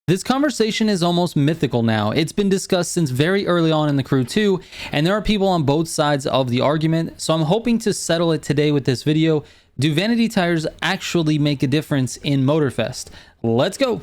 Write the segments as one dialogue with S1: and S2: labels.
S1: This conversation is almost mythical now. It's been discussed since very early on in the crew too, and there are people on both sides of the argument, so I'm hoping to settle it today with this video. Do vanity tires actually make a difference in MOTORFEST? Let's go!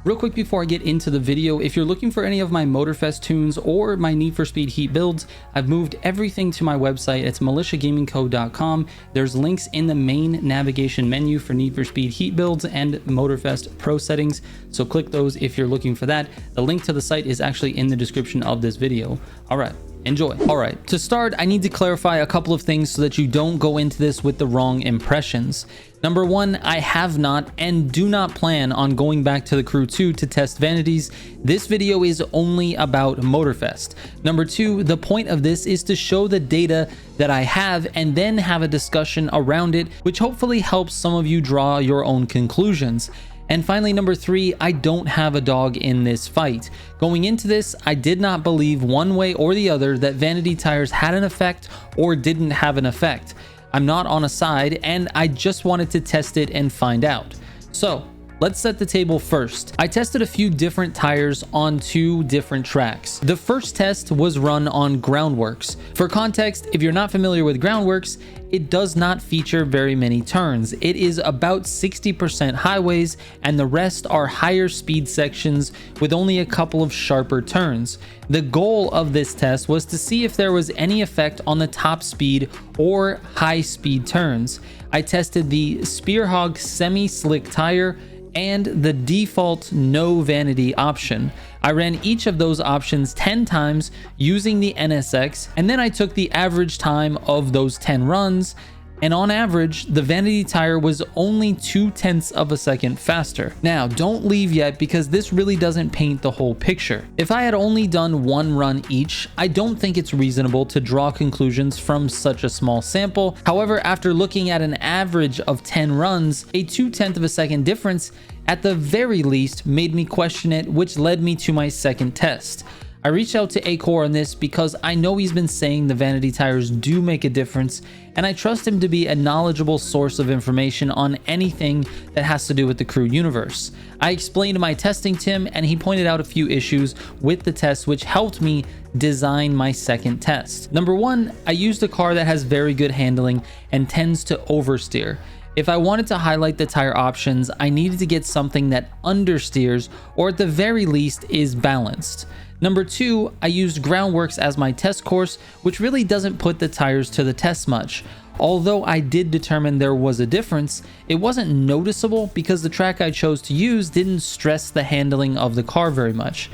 S1: Real quick before I get into the video, if you're looking for any of my MOTORFEST tunes or my Need for Speed Heat builds, I've moved everything to my website. It's militiagamingco.com. There's links in the main navigation menu for Need for Speed Heat builds and MOTORFEST Pro settings, so click those if you're looking for that. The link to the site is actually in the description of this video. All right. Enjoy. All right, to start, I need to clarify a couple of things so that you don't go into this with the wrong impressions. Number one, I have not and do not plan on going back to the crew 2 to test vanities. This video is only about MOTORFEST. Number two, the point of this is to show the data that I have and then have a discussion around it, which hopefully helps some of you draw your own conclusions. And finally, number three, I don't have a dog in this fight. Going into this, I did not believe one way or the other that vanity tires had an effect or didn't have an effect. I'm not on a side, and I just wanted to test it and find out. So let's set the table first. I tested a few different tires on two different tracks. The first test was run on Groundworks. For context, if you're not familiar with Groundworks, it does not feature very many turns. It is about 60% highways and the rest are higher speed sections with only a couple of sharper turns. The goal of this test was to see if there was any effect on the top speed or high speed turns. I tested the Spearhog semi-slick tire and the default no vanity option. I ran each of those options 10 times using the NSX, and then I took the average time of those 10 runs, and on average, the vanity tire was only 0.2 of a second faster. Now, don't leave yet because this really doesn't paint the whole picture. If I had only done one run each, I don't think it's reasonable to draw conclusions from such a small sample. However, after looking at an average of 10 runs, a 0.2 of a second difference at the very least made me question it, which led me to my second test. I reached out to Acor on this because I know he's been saying the vanity tires do make a difference, and I trust him to be a knowledgeable source of information on anything that has to do with the crew universe. I explained my testing to him, and he pointed out a few issues with the test which helped me design my second test. Number one, I used a car that has very good handling and tends to oversteer. If I wanted to highlight the tire options, I needed to get something that understeers or at the very least is balanced. Number two, I used Groundworks as my test course, which really doesn't put the tires to the test much. Although I did determine there was a difference, it wasn't noticeable because the track I chose to use didn't stress the handling of the car very much.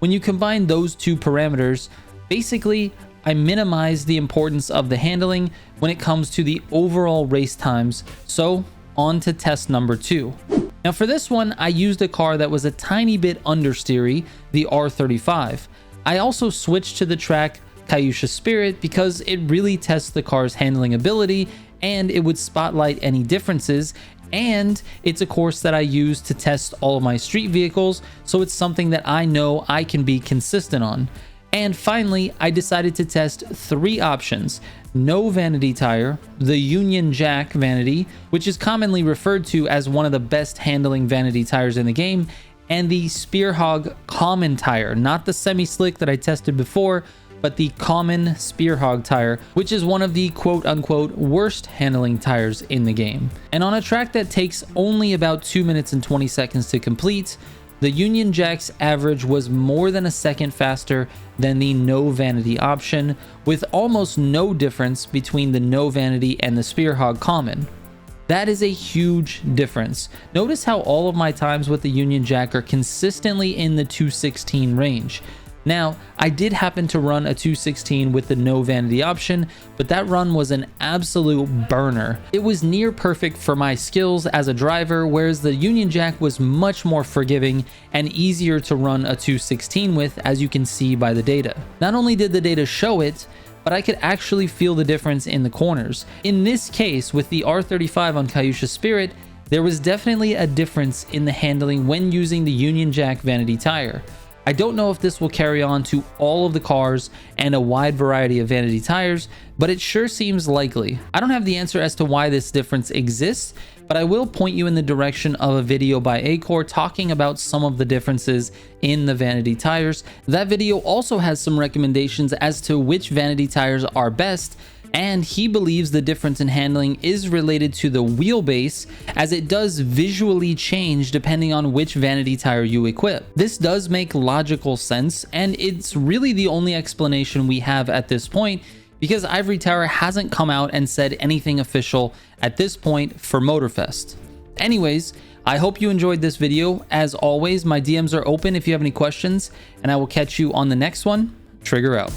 S1: When you combine those two parameters, basically, I minimize the importance of the handling when it comes to the overall race times, so on to test number two. Now for this one, I used a car that was a tiny bit understeery, the R35. I also switched to the track Cayuga Spirit because it really tests the car's handling ability and it would spotlight any differences, and it's a course that I use to test all of my street vehicles, so it's something that I know I can be consistent on. And finally, I decided to test three options: no vanity tire, the Union Jack vanity, which is commonly referred to as one of the best handling vanity tires in the game, and the Spearhog common tire, not the semi-slick that I tested before, but the common Spearhog tire, which is one of the quote-unquote worst handling tires in the game. And on a track that takes only about 2 minutes and 20 seconds to complete, the Union Jack's average was more than a second faster than the no vanity option, with almost no difference between the no vanity and the Spearhog common. That is a huge difference. Notice how all of my times with the Union Jack are consistently in the 2:16 range. Now, I did happen to run a 2:16 with the no vanity option, but that run was an absolute burner. It was near perfect for my skills as a driver, whereas the Union Jack was much more forgiving and easier to run a 2:16 with, as you can see by the data. Not only did the data show it, but I could actually feel the difference in the corners. In this case, with the R35 on Cayuga Spirit, there was definitely a difference in the handling when using the Union Jack vanity tire. I don't know if this will carry on to all of the cars and a wide variety of vanity tires, but it sure seems likely. I don't have the answer as to why this difference exists, but I will point you in the direction of a video by Acor talking about some of the differences in the vanity tires. That video also has some recommendations as to which vanity tires are best, and he believes the difference in handling is related to the wheelbase, as it does visually change depending on which vanity tire you equip. This does make logical sense, and it's really the only explanation we have at this point, because Ivory Tower hasn't come out and said anything official at this point for MOTORFEST. Anyways, I hope you enjoyed this video. As always, my DMs are open if you have any questions, and I will catch you on the next one. Trigger out.